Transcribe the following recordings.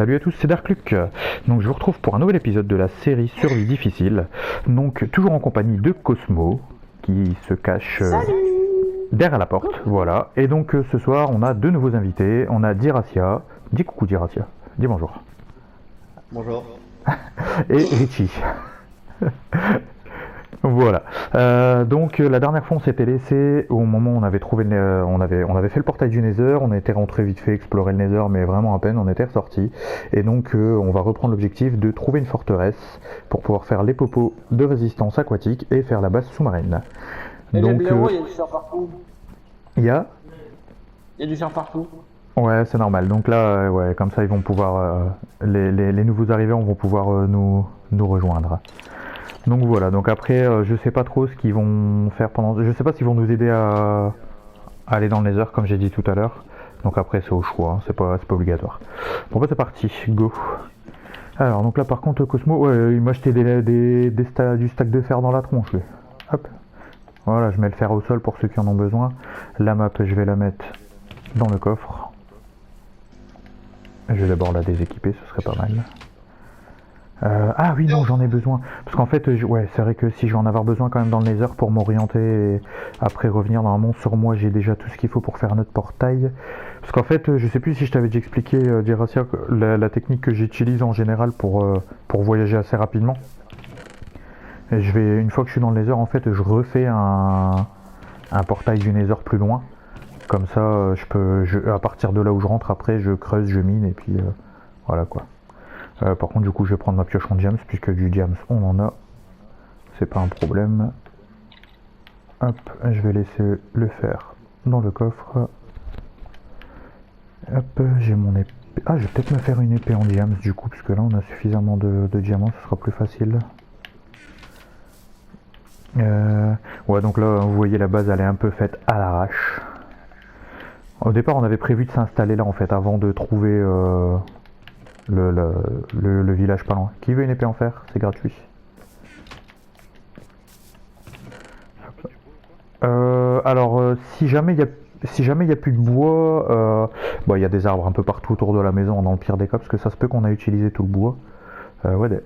Salut à tous, c'est Darkluck. Donc je vous retrouve pour un nouvel épisode de la série Survie difficile. Donc toujours en compagnie de Cosmo qui se cache derrière la porte. Voilà. Et donc ce soir on a deux nouveaux invités. On a Diracia. Dis coucou Diracia. Dis bonjour. Bonjour. Et Richie. Voilà. Donc la dernière fois on s'était laissé au moment où on avait trouvé on avait fait le portail du Nether, on était rentré vite fait explorer le Nether mais vraiment à peine, on était ressorti et donc on va reprendre l'objectif de trouver une forteresse pour pouvoir faire les popos de résistance aquatique et faire la base sous-marine. Et Donc les blaireaux, il y a du fer partout. il y a Du fer partout. ouais, c'est normal. Donc là ouais, comme ça ils vont pouvoir les nouveaux arrivants vont pouvoir nous rejoindre. Donc voilà, donc après je sais pas trop ce qu'ils vont faire pendant. Je sais pas s'ils vont nous aider à aller dans le Nether comme j'ai dit tout à l'heure. Donc après c'est au choix, hein, c'est pas obligatoire. Bon bah c'est parti, go. Alors donc là par contre Cosmo, ouais, il m'a jeté du stack de fer dans la tronche lui. Hop. Voilà, je mets le fer au sol pour ceux qui en ont besoin. La map je vais la mettre dans le coffre. Je vais d'abord la déséquiper, ce serait pas mal. Ah oui non j'en ai besoin parce qu'en fait ouais c'est vrai que si je vais en avoir besoin quand même dans le Nether pour m'orienter et après revenir normalement sur moi j'ai déjà tout ce qu'il faut pour faire notre portail parce qu'en fait je sais plus si je t'avais déjà expliqué Diracia la technique que j'utilise en général pour voyager assez rapidement et une fois que je suis dans le Nether en fait je refais un portail du Nether plus loin comme ça à partir de là où je rentre après je creuse, je mine et puis voilà quoi. Par contre du coup je vais prendre ma pioche en diams puisque du diams on en a, c'est pas un problème. Hop, je vais laisser le fer dans le coffre. Hop, j'ai mon épée. Ah je vais peut-être me faire une épée en diams du coup puisque là on a suffisamment de diamants, ce sera plus facile. Ouais donc là vous voyez la base elle est un peu faite à l'arrache. Au départ on avait prévu de s'installer là en fait avant de trouver le village pas loin. Qui veut une épée en fer? C'est gratuit. Alors si jamais il y a plus de bois, il y a des arbres un peu partout autour de la maison dans le pire des cas parce que ça se peut qu'on a utilisé tout le bois. Ouais.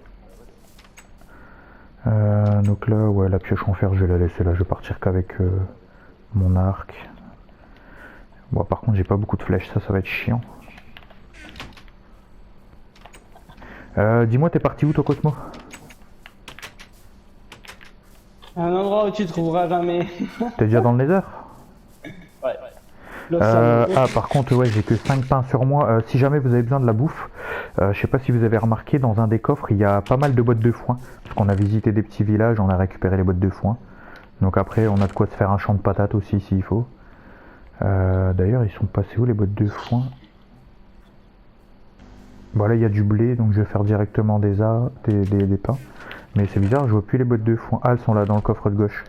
Donc là ouais la pioche en fer je vais la laisser là, je vais partir qu'avec mon arc. Bon par contre j'ai pas beaucoup de flèches, ça va être chiant. Dis-moi, t'es parti où toi Cosmo? Un endroit où tu trouveras jamais. T'es déjà dans le Nether? Ouais. Par contre ouais j'ai que 5 pains sur moi. Si jamais vous avez besoin de la bouffe, je sais pas si vous avez remarqué dans un des coffres il y a pas mal de boîtes de foin. Parce qu'on a visité des petits villages, on a récupéré les boîtes de foin. Donc après on a de quoi se faire un champ de patates aussi s'il faut. D'ailleurs ils sont passés où les boîtes de foin? Bon là il y a du blé donc je vais faire directement des pains. Mais c'est bizarre, je vois plus les boîtes de foin. Ah elles sont là dans le coffre de gauche.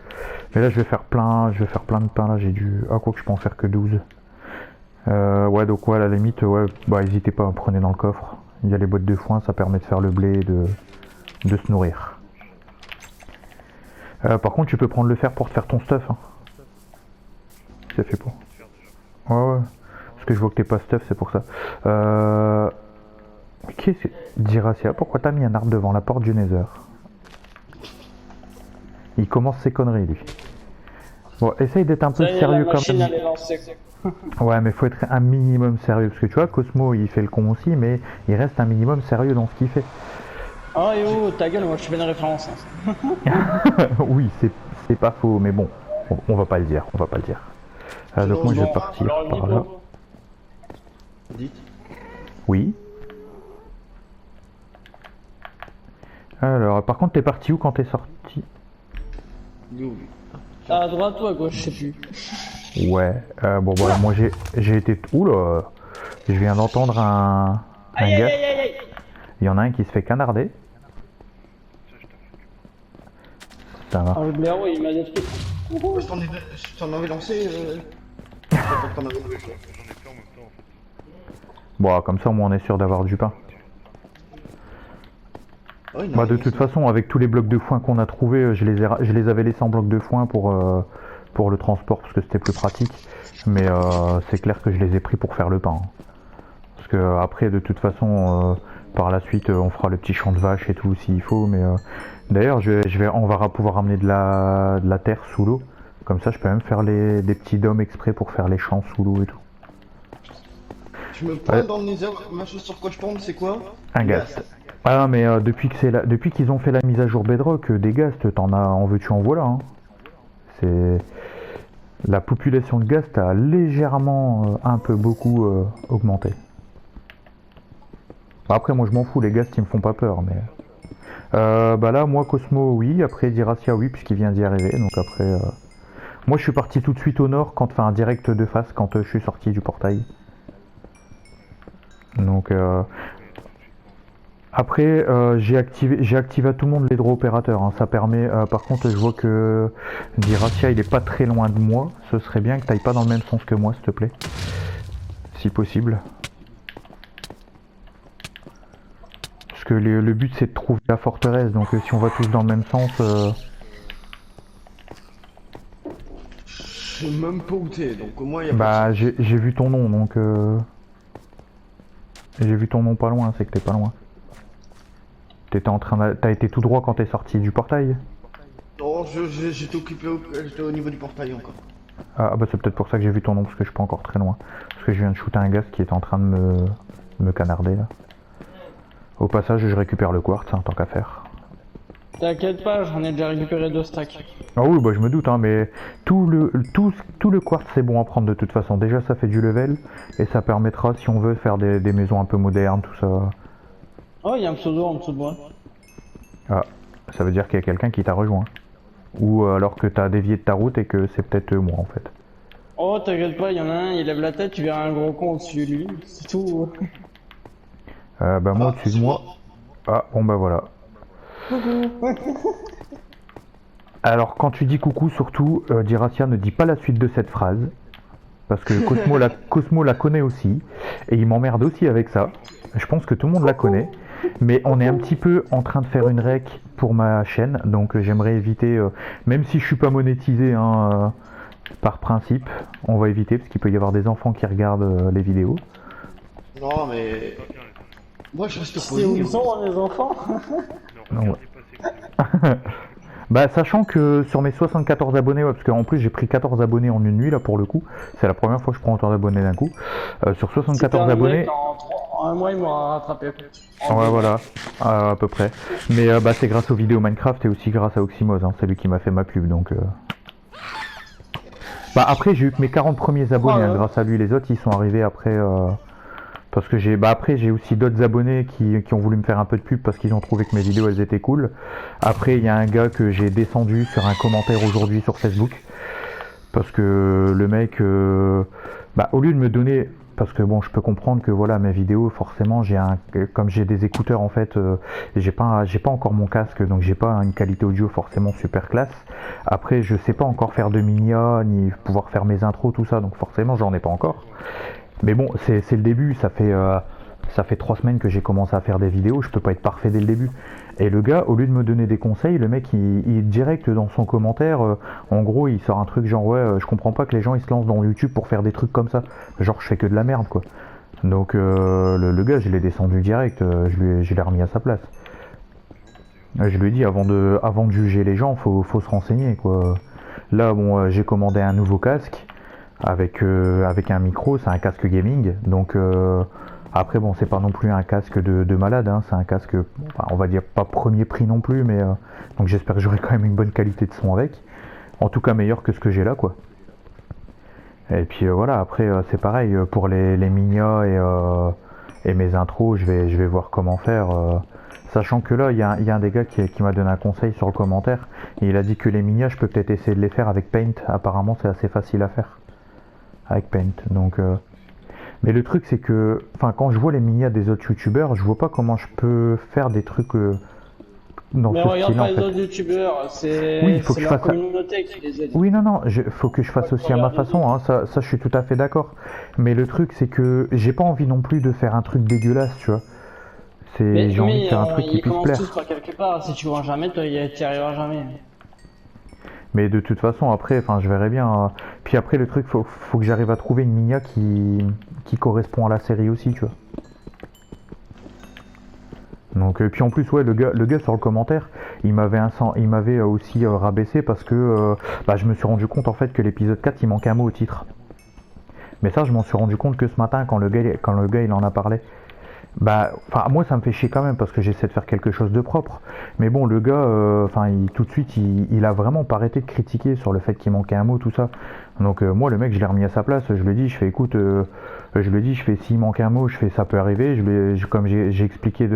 Mais là je vais faire plein de pains là, j'ai dû. Ah quoi que je peux en faire que 12. Ouais donc ouais à la limite ouais bah n'hésitez pas, prenez dans le coffre. Il y a les boîtes de foin, ça permet de faire le blé et de se nourrir. Par contre tu peux prendre le fer pour te faire ton stuff hein. C'est fait pour. Ouais. Parce que je vois que t'es pas stuff, c'est pour ça. Qu'est-ce que... Diracia, pourquoi t'as mis un arbre devant la porte du Nether? Il commence ses conneries lui. Bon, essaye d'être un peu sérieux quand même. Ouais mais faut être un minimum sérieux. Parce que tu vois, Cosmo il fait le con aussi, mais il reste un minimum sérieux dans ce qu'il fait. Oh yo, ta gueule, moi je fais une référence. Oui, c'est pas faux, mais bon, on va pas le dire, donc moi je vais partir par là. Dites. Oui. Alors, par contre, t'es parti où quand t'es sorti? À droite ou à gauche, je sais plus. Ouais, bon voilà, moi j'ai été... Oula, je viens d'entendre un gars. Il y en a un qui se fait canarder. Ça va. Ah, le blaireau il m'a détruit. Je t'en avais lancé. Bon, comme ça, au moins on est sûr d'avoir du pain. Ouais, Bah, de toute façon, avec tous les blocs de foin qu'on a trouvés, je les avais laissés en bloc de foin pour le transport parce que c'était plus pratique. Mais c'est clair que je les ai pris pour faire le pain. Parce que après, de toute façon, par la suite, on fera le petit champ de vaches et tout s'il faut. Mais d'ailleurs, on va pouvoir ramener de la terre sous l'eau. Comme ça, je peux même faire des petits dômes exprès pour faire les champs sous l'eau et tout. Je me prends dans le nether, ma chose sur quoi je tombe, c'est quoi? Un ghast. Ah mais depuis qu'ils ont fait la mise à jour Bedrock, des ghasts, en veux-tu en voilà. Hein. C'est la population de ghasts a légèrement, un peu beaucoup augmenté. Après moi je m'en fous, les ghasts ils me font pas peur, mais bah là moi Cosmo oui, après Diracia oui puisqu'il vient d'y arriver, donc après moi je suis parti tout de suite au nord quand enfin direct de face quand je suis sorti du portail. Donc après, j'ai activé à tout le monde les draws opérateurs. Hein. Ça permet. Par contre, je vois que Diracia il est pas très loin de moi. Ce serait bien que t'ailles pas dans le même sens que moi, s'il te plaît, si possible. Parce que le but c'est de trouver la forteresse. Donc si on va tous dans le même sens. Je sais même pas où t'es, donc au moins il y a Bah j'ai vu ton nom, donc. J'ai vu ton nom pas loin, c'est que t'es pas loin. T'as été tout droit quand t'es sorti du portail? Non, j'étais occupé, j'étais au niveau du portail encore. Ah bah c'est peut-être pour ça que j'ai vu ton nom, parce que je suis pas encore très loin. Parce que je viens de shooter un gars qui est en train de me canarder là. Au passage je récupère le quartz, hein, tant qu'à faire. T'inquiète pas, j'en ai déjà récupéré 2 stacks. Ah oui bah je me doute hein, mais tout le quartz c'est bon à prendre de toute façon. Déjà ça fait du level, et ça permettra si on veut faire des maisons un peu modernes, tout ça. Oh, il y a un pseudo en dessous de moi. Ah, ça veut dire qu'il y a quelqu'un qui t'a rejoint. Ou alors que t'as dévié de ta route et que c'est peut-être moi en fait. Oh, t'inquiète pas, il y en a un, il lève la tête, tu verras un gros con au-dessus de lui. C'est tout. Bah moi au-dessus de moi. Ah bon bah voilà. Alors quand tu dis coucou surtout, Diracia ne dit pas la suite de cette phrase. Parce que Cosmo la connaît aussi. Et il m'emmerde aussi avec ça. Je pense que tout le monde la connaît. Mais on est un petit peu en train de faire une rec pour ma chaîne. Donc j'aimerais éviter, même si je suis pas monétisé hein, par principe, on va éviter parce qu'il peut y avoir des enfants qui regardent les vidéos. Non mais... Moi je reste C'est où ils sont les enfants? Non, ouais. Bah sachant que sur mes 74 abonnés, ouais, parce qu'en plus j'ai pris 14 abonnés en une nuit là pour le coup, c'est la première fois que je prends autant d'abonnés d'un coup. Sur 74 abonnés... En un mois il m'aura rattrapé. Ouais voilà, à peu près. Mais bah c'est grâce aux vidéos Minecraft et aussi grâce à Oxymos, hein, c'est lui qui m'a fait ma pub donc... Bah après j'ai eu que mes 40 premiers abonnés, hein, grâce à lui, les autres ils sont arrivés après... Parce que après j'ai aussi d'autres abonnés qui ont voulu me faire un peu de pub parce qu'ils ont trouvé que mes vidéos elles étaient cool. Après il y a un gars que j'ai descendu sur un commentaire aujourd'hui sur Facebook. Parce que le mec, bah, au lieu de me donner... Parce que bon je peux comprendre que voilà mes vidéos forcément comme j'ai des écouteurs en fait, j'ai pas encore mon casque donc j'ai pas une qualité audio forcément super classe. Après je sais pas encore faire de minia ni pouvoir faire mes intros tout ça donc forcément j'en ai pas encore. Mais bon, c'est le début, ça fait 3 semaines que j'ai commencé à faire des vidéos, je peux pas être parfait dès le début. Et le gars, au lieu de me donner des conseils, le mec il direct dans son commentaire, en gros il sort un truc genre ouais, je comprends pas que les gens ils se lancent dans YouTube pour faire des trucs comme ça. Genre je fais que de la merde quoi. Donc le gars je l'ai descendu direct, je l'ai remis à sa place. Je lui ai dit avant de juger les gens, faut se renseigner quoi. Là bon j'ai commandé un nouveau casque. Avec un micro, c'est un casque gaming, donc après bon c'est pas non plus un casque de malade, hein, c'est un casque, enfin, on va dire pas premier prix non plus, mais donc j'espère que j'aurai quand même une bonne qualité de son avec, en tout cas meilleur que ce que j'ai là quoi. Et puis voilà, après c'est pareil pour les minia et mes intros, je vais voir comment faire. Sachant que là, il y a un des gars qui m'a donné un conseil sur le commentaire, et il a dit que les minia, je peux peut-être essayer de les faire avec Paint, apparemment c'est assez facile à faire. Avec Paint, donc mais le truc c'est que enfin quand je vois les minias des autres youtubeurs je vois pas comment je peux faire des trucs dans mais ce regarde style pas en les fait. autres youtubeurs, c'est Oui, faut que je la fasse communauté qui les aide. Oui non faut que je fasse aussi à ma façon hein, ça je suis tout à fait d'accord, mais le truc c'est que j'ai pas envie non plus de faire un truc dégueulasse tu vois, j'ai envie de faire un truc qui puisse plaire. Tous par quelque part, si tu vois jamais toi t'y arriveras jamais. Mais de toute façon après enfin je verrai bien. Puis après le truc faut que j'arrive à trouver une minia qui correspond à la série aussi tu vois. Donc puis en plus ouais le gars sur le commentaire il m'avait aussi rabaissé parce que je me suis rendu compte en fait que l'épisode 4 il manquait un mot au titre. Mais ça je m'en suis rendu compte que ce matin quand le gars il en a parlé. Moi ça me fait chier quand même parce que j'essaie de faire quelque chose de propre. Mais bon le gars, tout de suite il a vraiment pas arrêté de critiquer sur le fait qu'il manquait un mot tout ça. Donc moi le mec je l'ai remis à sa place, je lui ai dit je fais écoute, je lui ai dit je fais s'il manque un mot, je fais ça peut arriver. Comme j'ai expliqué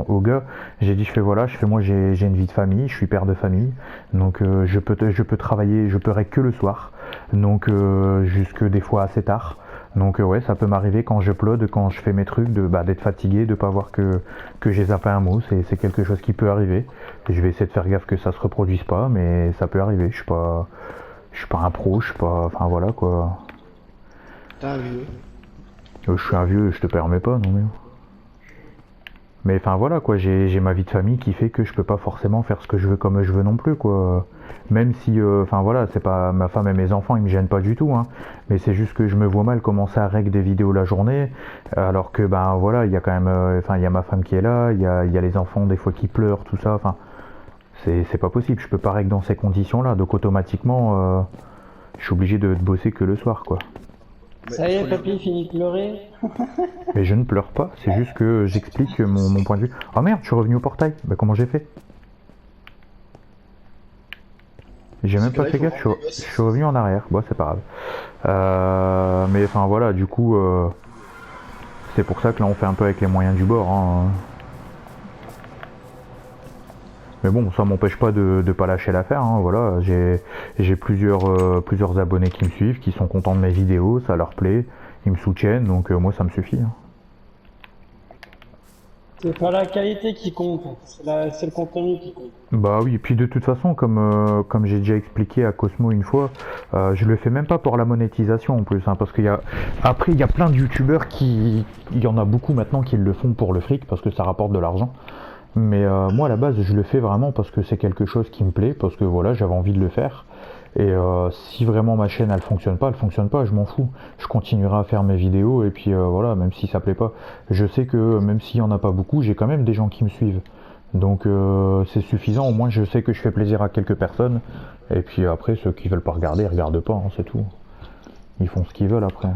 au gars, j'ai dit je fais voilà, je fais moi j'ai une vie de famille, je suis père de famille, donc je peux travailler, je peux que le soir, donc jusque des fois assez tard. Donc ouais, ça peut m'arriver quand j'upload, quand je fais mes trucs, d'être fatigué, de pas voir que j'ai zappé un mot, c'est quelque chose qui peut arriver. Je vais essayer de faire gaffe que ça se reproduise pas, mais ça peut arriver. Je suis pas un pro, je suis pas, enfin voilà quoi. T'es un vieux. Je suis un vieux, je te permets pas, non mais. Mais enfin voilà quoi, j'ai ma vie de famille qui fait que je peux pas forcément faire ce que je veux comme je veux non plus quoi. Même si, c'est pas ma femme et mes enfants, ils me gênent pas du tout, hein. Mais c'est juste que je me vois mal commencer à règle des vidéos la journée, alors que il y a quand même, il y a ma femme qui est là, il y a les enfants des fois qui pleurent, tout ça, c'est pas possible, je peux pas règle dans ces conditions-là, donc automatiquement, je suis obligé de bosser que le soir quoi. Ça y est, papy, fini de pleurer. Mais je ne pleure pas, c'est juste que j'explique mon point de vue. Oh merde, je suis revenu au portail. Comment j'ai fait? J'ai même pas fait gaffe, je suis revenu en arrière. Bon, c'est pas grave. Mais enfin voilà, du coup, c'est pour ça que là on fait un peu avec les moyens du bord. Hein. Mais bon, ça m'empêche pas de pas lâcher l'affaire. Hein. Voilà, j'ai plusieurs abonnés qui me suivent, qui sont contents de mes vidéos, ça leur plaît, ils me soutiennent, donc moi ça me suffit. Hein. C'est pas la qualité qui compte, c'est le contenu qui compte. Bah oui, et puis de toute façon, comme j'ai déjà expliqué à Cosmo une fois, je le fais même pas pour la monétisation en plus, hein, parce qu'il y a plein de youtubeurs il y en a beaucoup maintenant qui le font pour le fric, parce que ça rapporte de l'argent. Mais moi à la base je le fais vraiment parce que c'est quelque chose qui me plaît, parce que voilà j'avais envie de le faire. Et si vraiment ma chaîne elle fonctionne pas, je m'en fous. Je continuerai à faire mes vidéos et puis voilà, même si ça plaît pas. Je sais que même s'il y en a pas beaucoup, j'ai quand même des gens qui me suivent. Donc c'est suffisant, au moins je sais que je fais plaisir à quelques personnes. Et puis après ceux qui veulent pas regarder, ils regardent pas, hein, c'est tout. Ils font ce qu'ils veulent après.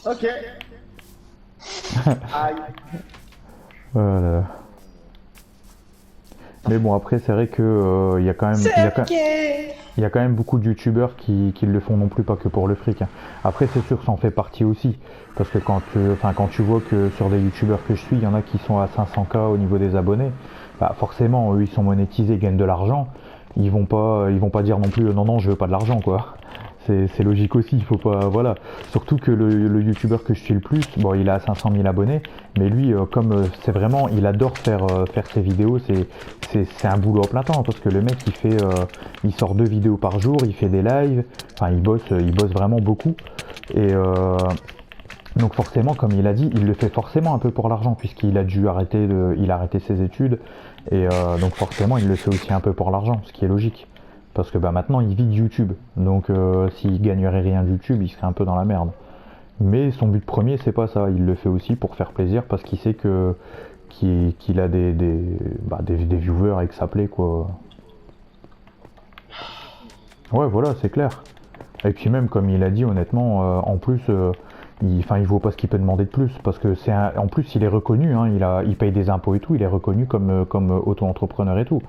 Ok. Aïe. Voilà. Mais bon après c'est vrai que il y a quand même beaucoup de youtubeurs qui le font non plus pas que pour le fric. Hein. Après c'est sûr que ça en fait partie aussi. Parce que quand tu vois que sur des youtubeurs que je suis, il y en a qui sont à 500K au niveau des abonnés, forcément eux ils sont monétisés, ils gagnent de l'argent. Ils vont pas dire non plus non je veux pas de l'argent quoi. C'est logique aussi, il faut pas, voilà. Surtout que le youtubeur que je suis le plus, bon il a 500 000 abonnés, mais lui comme c'est vraiment, il adore faire ses vidéos, c'est un boulot à plein temps, parce que le mec il sort 2 vidéos par jour, il fait des lives, enfin il bosse vraiment beaucoup, et donc forcément comme il a dit, il le fait forcément un peu pour l'argent, puisqu'il a dû arrêter ses études, et donc forcément il le fait aussi un peu pour l'argent, ce qui est logique. Parce que maintenant il vit de YouTube, donc s'il gagnerait rien de YouTube, il serait un peu dans la merde. Mais son but premier c'est pas ça, il le fait aussi pour faire plaisir parce qu'il sait qu'il a des viewers avec sa plaie quoi. Ouais voilà c'est clair. Et puis même comme il a dit honnêtement, en plus il vaut pas ce qu'il peut demander de plus parce que en plus il est reconnu, hein, il paye des impôts et tout, il est reconnu comme auto-entrepreneur et tout.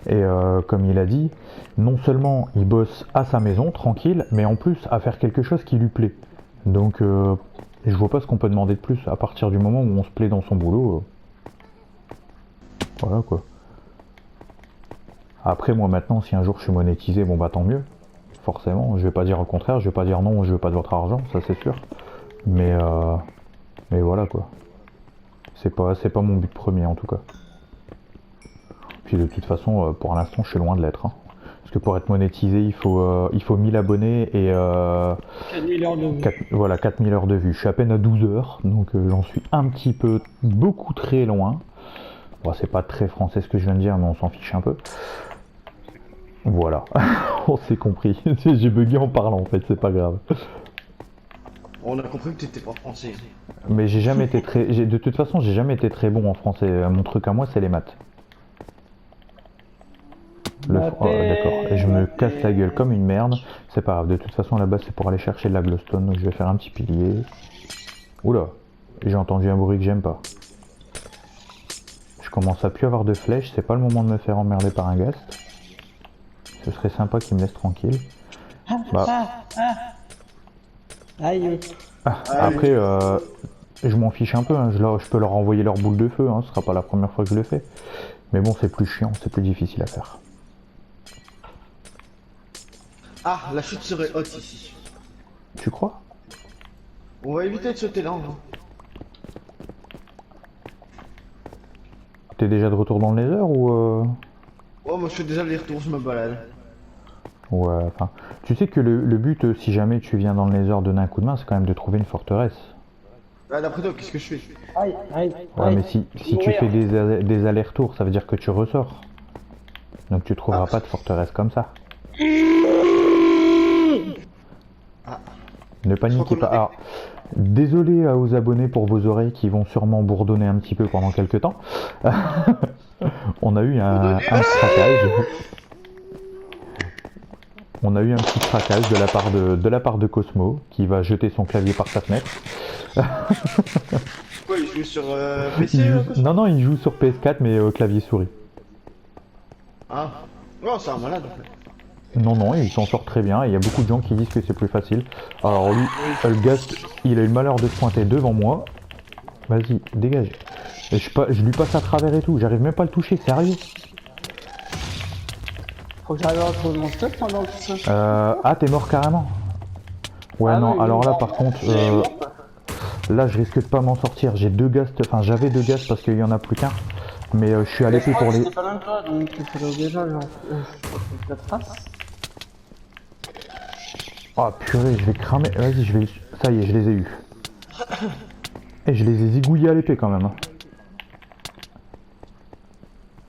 Et comme il a dit, non seulement il bosse à sa maison tranquille, mais en plus à faire quelque chose qui lui plaît. Donc je vois pas ce qu'on peut demander de plus à partir du moment où on se plaît dans son boulot. Voilà quoi. Après moi maintenant si un jour je suis monétisé, bon tant mieux. Forcément, je vais pas dire le contraire, je vais pas dire non, je veux pas de votre argent, ça c'est sûr. Mais voilà quoi. C'est pas mon but premier en tout cas. Puis de toute façon, pour l'instant, je suis loin de l'être. Hein. Parce que pour être monétisé, il faut 1000 abonnés et 4000 heures de vue. 4000 heures de vue. Je suis à peine à 12 heures, donc j'en suis beaucoup très loin. Bon, c'est pas très français ce que je viens de dire, mais on s'en fiche un peu. Voilà, on s'est compris. J'ai bugué en parlant en fait, c'est pas grave. On a compris que t'étais pas français. Mais j'ai jamais été très... De toute façon, j'ai jamais été très bon en français. Mon truc à moi, c'est les maths. Oh, d'accord. Et je me casse la gueule comme une merde. C'est pas grave. De toute façon, là-bas, c'est pour aller chercher de la glowstone. Donc je vais faire un petit pilier. Oula. J'ai entendu un bruit que j'aime pas. Je commence à plus avoir de flèches. C'est pas le moment de me faire emmerder par un ghast. Ce serait sympa qu'il me laisse tranquille. Bah... Aïe. Après, je m'en fiche un peu, hein. Je peux leur envoyer leur boule de feu, hein. Ce sera pas la première fois que je le fais. Mais bon, c'est plus chiant, c'est plus difficile à faire. Ah, la chute serait haute ici. Tu crois? On va éviter de sauter là, hein. T'es déjà de retour dans le Nether ou Oh, moi je fais déjà les retours, je me balade. Ouais, enfin... Tu sais que le but, si jamais tu viens dans le Nether donner un coup de main, c'est quand même de trouver une forteresse. Ah, d'après toi, qu'est-ce que je fais? Aïe, aïe. Ouais, mais si tu fais des allers-retours, ça veut dire que tu ressors. Donc tu trouveras pas de forteresse comme ça. Ne paniquez pas. Alors, désolé aux abonnés pour vos oreilles qui vont sûrement bourdonner un petit peu pendant quelques temps. On a eu un craquage. On a eu un petit craquage de la part de Cosmo qui va jeter son clavier par sa fenêtre. Quoi, il joue sur PC Non, il joue sur PS4 mais clavier souris. Ah, oh, c'est un malade en fait. Non, il s'en sort très bien et il y a beaucoup de gens qui disent que c'est plus facile. Alors lui, le ghast, il a eu le malheur de se pointer devant moi. Vas-y, dégage. Et je lui passe à travers et tout, j'arrive même pas à le toucher, sérieux. Faut que j'arrive à retrouver mon stuff pendant tout ça. Ah, t'es mort carrément. Ouais, Ah non, oui, alors oui, là oui. par contre, là je risque de pas m'en sortir. J'ai deux ghasts, enfin j'avais deux ghasts parce qu'il y en a plus qu'un. Mais je suis à l'épée pour les... C'est pas loin de toi, donc il faudrait déjà genre... la trace. Oh purée, je vais cramer. Vas-y, je vais... Ça y est, je les ai eus. Et je les ai zigouillés à l'épée quand même.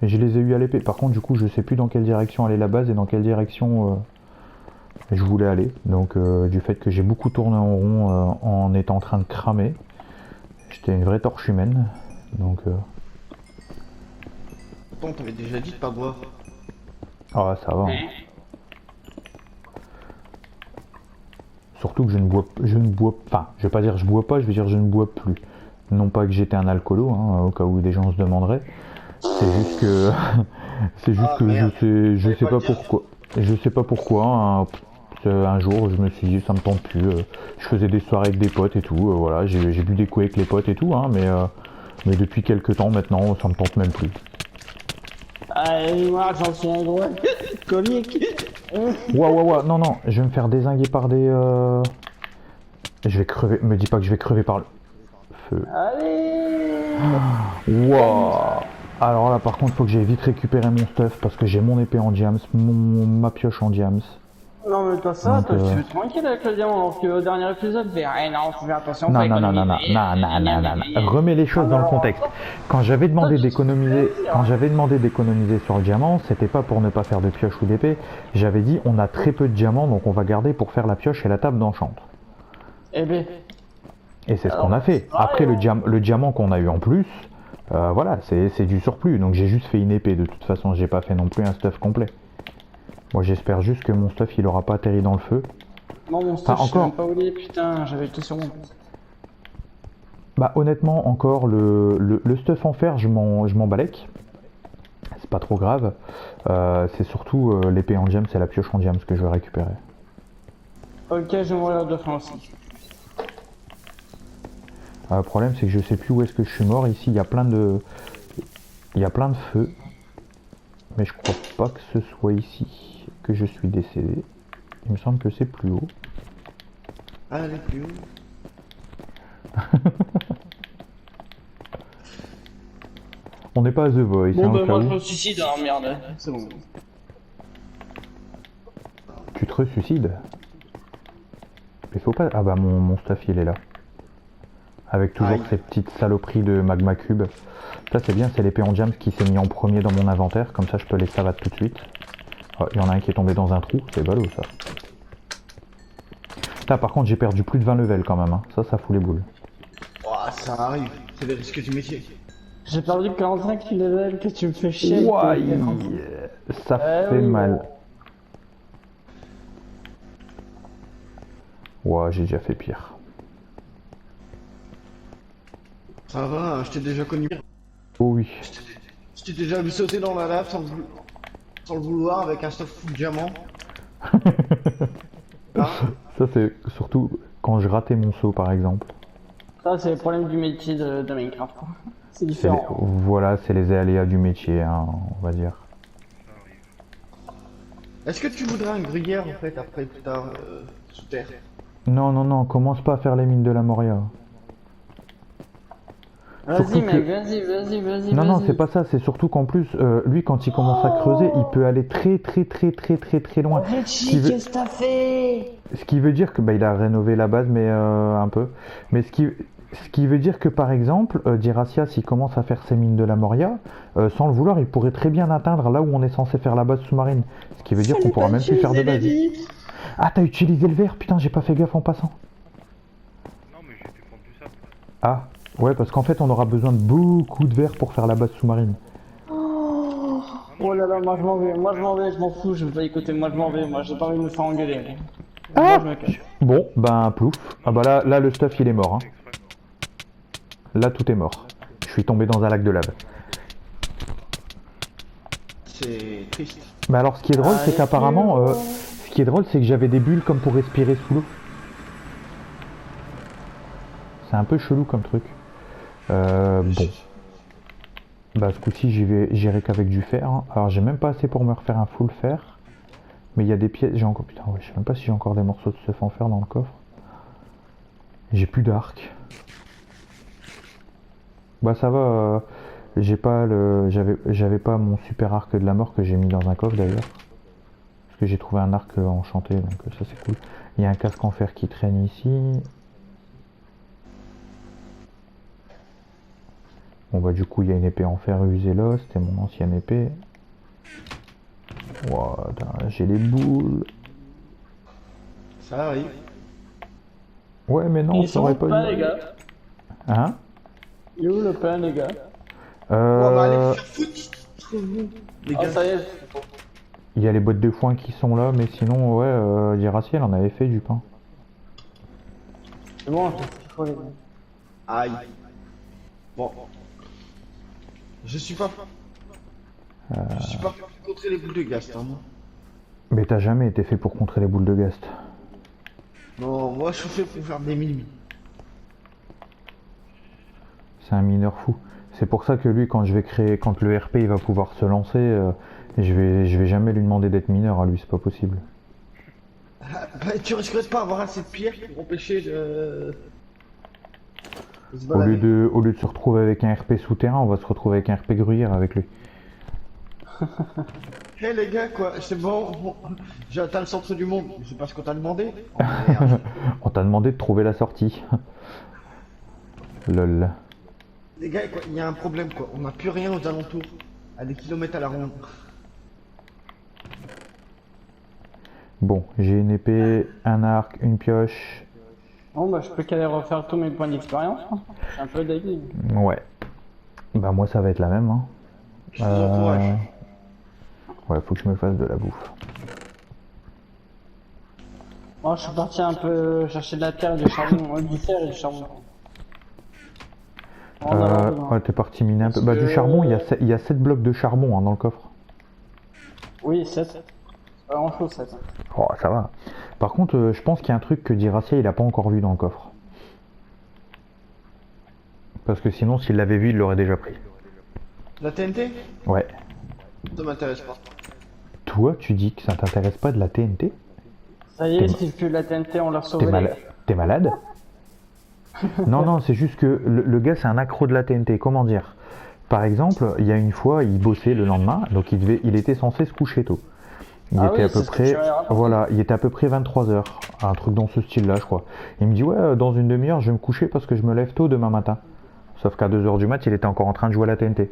Et je les ai eus à l'épée. Par contre, du coup, je sais plus dans quelle direction aller la base et dans quelle direction je voulais aller. Donc, du fait que j'ai beaucoup tourné en rond en étant en train de cramer. J'étais une vraie torche humaine. Donc... Attends, t'avais déjà dit de pas boire. Ah, ça va. Hein. Surtout que je ne bois enfin, je vais pas dire je bois pas, je vais dire je ne bois plus. Non pas que j'étais un alcoolo, hein, au cas où des gens se demanderaient. C'est juste que, je sais pas pourquoi. Je sais pas pourquoi. Hein, un jour, je me suis dit ça me tente plus. Je faisais des soirées avec des potes et tout. Voilà, j'ai bu des coups avec les potes et tout, hein, mais depuis quelques temps maintenant, ça me tente même plus. Allez, moi j'en suis un gros comique. Ouah, non, je vais me faire dézinguer par des... Je vais crever, me dis pas que je vais crever par le feu. Allez. Ouah. Alors là par contre faut que j'aille vite récupérer mon stuff parce que j'ai mon épée en diams, ma pioche en diams. Non mais toi ça, Donc, toi tu es tranquille avec le diamant, alors qu'au dernier épisode, fais non, fais attention. Non, remets les choses dans le contexte. Quand j'avais demandé d'économiser sur le diamant, c'était pas pour ne pas faire de pioche ou d'épée. J'avais dit on a très peu de diamants donc on va garder pour faire la pioche et la table d'enchant. Eh ben. Et c'est ce qu'on a fait. Après le diamant qu'on a eu en plus, voilà, c'est du surplus. Donc j'ai juste fait une épée de toute façon, j'ai pas fait non plus un stuff complet. Moi j'espère juste que mon stuff il aura pas atterri dans le feu. Non mon stuff, je sais même pas où il est, putain, j'avais tout sur mon... Bah honnêtement encore le stuff en fer je m'en balèque. C'est pas trop grave. C'est surtout l'épée en diams et la pioche en diams que je vais récupérer. Ok, je vais mourir de faim aussi. Le problème c'est que je sais plus où est-ce que je suis mort. Ici il y a plein de feux. Mais je crois pas que ce soit ici que je suis décédé. Il me semble que c'est plus haut. Allez, plus haut. On n'est pas à The Voice. Bon hein, bah moi où. je me suicide, hein, merde. C'est bon. Tu te ressuicides? Mais faut pas... Ah bah mon stuff il est là. Avec toujours ces petites saloperies de magma cube. Ça c'est bien, c'est l'épée en diams qui s'est mis en premier dans mon inventaire. Comme ça je peux les savate tout de suite. Il y en a un qui est tombé dans un trou, c'est ballot ça. Putain, par contre, j'ai perdu plus de 20 levels quand même. Hein. Ça fout les boules. Oh, ça arrive, c'est le risque du métier. J'ai perdu 45 level, que tu me fais chier. Ouaille, ça fait oui, mal. Ouah, j'ai déjà fait pire. Ça va, hein, je t'ai déjà connu. Oh oui. Je t'ai déjà vu sauter dans la lave sans le vouloir avec un stuff full diamant. Hein? Ça, c'est surtout quand je ratais mon saut, par exemple. Ça, c'est le problème du métier de Minecraft. C'est C'est les- différent. Voilà, c'est les aléas du métier, hein, on va dire. Est-ce que tu voudrais un gruyère en fait après plus tard sous terre? Non, non, non, commence pas à faire les mines de la Moria. Surtout Vas-y, que- mec, vas-y. Non, non, c'est pas ça, c'est surtout qu'en plus, lui, quand il commence à creuser, il peut aller très loin. Reggie, veut- qu'est-ce que t'as fait? Ce qui veut dire que, bah, il a rénové la base, mais un peu. Mais ce qui veut dire que, par exemple, Diracia, s'il commence à faire ses mines de la Moria, sans le vouloir, il pourrait très bien atteindre là où on est censé faire la base sous-marine. Ce qui veut dire qu'on pourra même plus faire de base. Ah, t'as utilisé le verre, putain, j'ai pas fait gaffe en passant. Non, mais j'ai pu prendre du sable. Ah, ouais, parce qu'en fait, on aura besoin de beaucoup de verre pour faire la base sous-marine. Oh là là, moi je m'en vais, je m'en fous, je veux pas écouter, moi je m'en vais, moi j'ai pas envie de me faire engueuler. Ah Moi, je me cache. Bon, ben, plouf. Ah bah là, le stuff, il est mort. Hein. Exprès. Là, tout est mort. Je suis tombé dans un lac de lave. C'est triste. Mais alors, ce qui est drôle, c'est Allez, qu'apparemment, plus haut. ce qui est drôle, c'est que j'avais des bulles comme pour respirer sous l'eau. C'est un peu chelou comme truc. Bon. Bah, ce coup-ci, j'irai qu'avec du fer. Hein. Alors, j'ai même pas assez pour me refaire un full fer. Mais il y a des pièces. J'ai encore. Putain, ouais, je sais même pas si j'ai encore des morceaux de stuff en fer dans le coffre. J'ai plus d'arc. Bah, ça va. J'ai pas le. J'avais pas mon super arc de la mort que j'ai mis dans un coffre d'ailleurs. Parce que j'ai trouvé un arc enchanté, donc ça c'est cool. Il y a un casque en fer qui traîne ici. Bon bah du coup il y a une épée en fer usée là, c'était mon ancienne épée. Ouah, j'ai les boules. Ça arrive. Ouais mais non, Ils ça sont aurait où pas le pain, dû. les gars? Hein? Il est où le pain, les gars? On va aller Euh, vous faire foutre. Les Ah, gars. ça y est. Il y a les boîtes de foin qui sont là, mais sinon ouais, Diraciel en avait fait du pain. C'est bon, je sais ce qu'il faut, les gars. Aïe. Bon. Je suis pas fait pour contrer les boules de gaz, hein, moi. Mais t'as jamais été fait pour contrer les boules de gast. Non, moi je suis fait pour faire des mini. C'est un mineur fou. C'est pour ça que lui, quand le RP il va pouvoir se lancer, je vais jamais lui demander d'être mineur à lui, c'est pas possible. Ah, bah, tu risquerais de pas avoir assez de pierres pour empêcher de se Au lieu balader. de se retrouver avec un RP souterrain, on va se retrouver avec un RP gruyère avec lui. Hé les gars, quoi, c'est bon, j'ai atteint le centre du monde. C'est pas ce qu'on t'a demandé. Oh, merde. On t'a demandé de trouver la sortie. Lol. Les gars, quoi, il y a un problème, quoi. On n'a plus rien aux alentours. À des kilomètres à la ronde. Bon, j'ai une épée, un arc, une pioche. Bon, bah, je peux qu'aller refaire tous mes points d'expérience. Hein. C'est un peu débile. Ouais. Bah moi ça va être la même. Hein. Je vous encourage. Ouais, faut que je me fasse de la bouffe. Moi, je suis parti un peu chercher de la terre, du charbon, du fer et du charbon. On en a besoin. Ouais, t'es parti miner un peu. Parce Bah du que- charbon, il y a 7 blocs de charbon hein, dans le coffre. Oui, 7. C'est pas grand chose, 7. Oh, ça va. Par contre, je pense qu'il y a un truc que Diracia il a pas encore vu dans le coffre. Parce que sinon, s'il l'avait vu, il l'aurait déjà pris. La TNT? Ouais. Ça m'intéresse pas. Toi, tu dis que ça t'intéresse pas de la TNT? Ça y est, s'il pue de la TNT, on l'a sauvé. T'es malade? Non, non, c'est juste que le gars, c'est un accro de la TNT. Comment dire? Par exemple, il y a une fois, il bossait le lendemain, donc il était censé se coucher tôt. Il Ah était oui, à peu c'est ce que près, tu avais raconté. voilà, il était à peu près 23h, un truc dans ce style-là, je crois. Il me dit, ouais, dans une demi-heure, je vais me coucher parce que je me lève tôt demain matin. Sauf qu'à 2h du mat, il était encore en train de jouer à la TNT.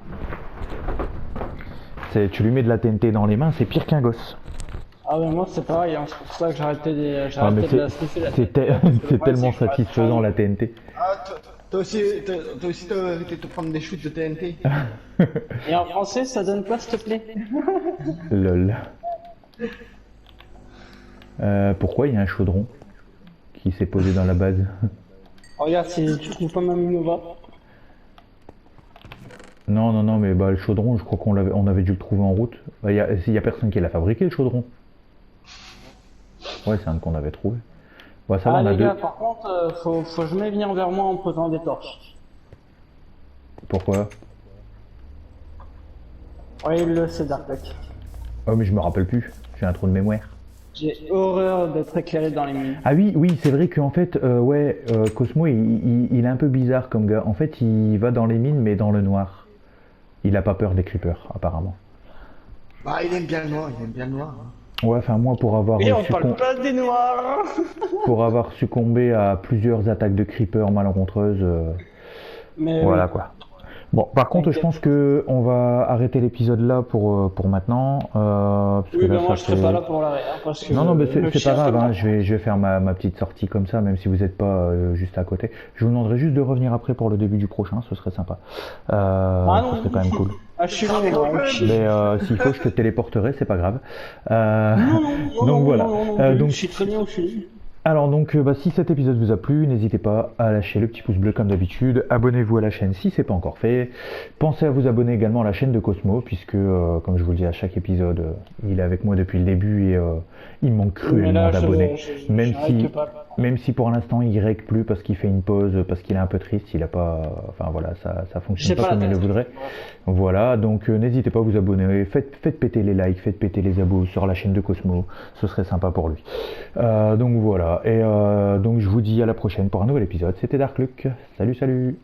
Tu lui mets de la TNT dans les mains, c'est pire qu'un gosse. Ah mais moi c'est pareil, hein, c'est pour ça que j'ai arrêté, j'ai Ah, mais arrêté de la sniffer la c'est TNT, parce que c'est le problème, tellement c'est que je reste satisfaisant pas- la TNT. Ah, toi aussi t'as arrêté de te prendre des shoots de TNT. Et en français ça donne quoi s'il te plaît? Lol. Pourquoi il y a un chaudron qui s'est posé dans la base? Regarde si tu trouves pas ma Minova. Non, non, non, mais bah, le chaudron, je crois on avait dû le trouver en route. Bah, y a personne qui l'a fabriqué, le chaudron. Ouais, c'est un qu'on avait trouvé. Bah, ça va, Ah on a les deux. gars, par contre, faut jamais venir vers moi en posant des torches. Pourquoi? Ouais, il le sait, Dark. Oh, mais je me rappelle plus. J'ai un trou de mémoire. J'ai horreur d'être éclairé dans les mines. Ah oui, oui, c'est vrai qu'en fait, ouais, Cosmo, il est un peu bizarre comme gars. En fait, il va dans les mines, mais dans le noir. Il a pas peur des creepers, apparemment. Bah, il aime bien le noir, il aime bien le noir. Hein. Ouais, enfin, moi, pour avoir, Et on parle pas des noirs. pour avoir succombé à plusieurs attaques de creepers malencontreuses, Mais voilà quoi. Bon, par contre, je pense que on va arrêter l'épisode là pour maintenant. Parce que oui, là, mais moi ça je serai fait- pas là pour l'arrêt, hein, parce que Non, non, mais le c'est chien pas grave, peut hein, m'en- je vais faire ma petite sortie comme ça, même si vous n'êtes pas juste à côté. Je vous demanderai juste de revenir après pour le début du prochain, ce serait sympa. non. Ce serait quand même cool. Ah, je suis loin, moi. Mais s'il faut, je te téléporterai, c'est pas grave. Non, Donc voilà. Donc- je suis très bien où je suis. Alors donc, bah, si cet épisode vous a plu, n'hésitez pas à lâcher le petit pouce bleu comme d'habitude. Abonnez-vous à la chaîne si c'est pas encore fait. Pensez à vous abonner également à la chaîne de Cosmo, puisque, comme je vous le dis à chaque épisode, il est avec moi depuis le début et il manque Mais cruellement là, d'abonnés. Même j'arrête si, pas. même si pour l'instant il règle plus parce qu'il fait une pause, parce qu'il est un peu triste, il a pas, enfin voilà, ça fonctionne J'ai pas pas comme la il le tête. voudrait. Voilà, donc n'hésitez pas à vous abonner, faites péter les likes, faites péter les abos sur la chaîne de Cosmo, ce serait sympa pour lui. Donc voilà, et donc je vous dis à la prochaine pour un nouvel épisode. C'était Dark Luke, salut salut.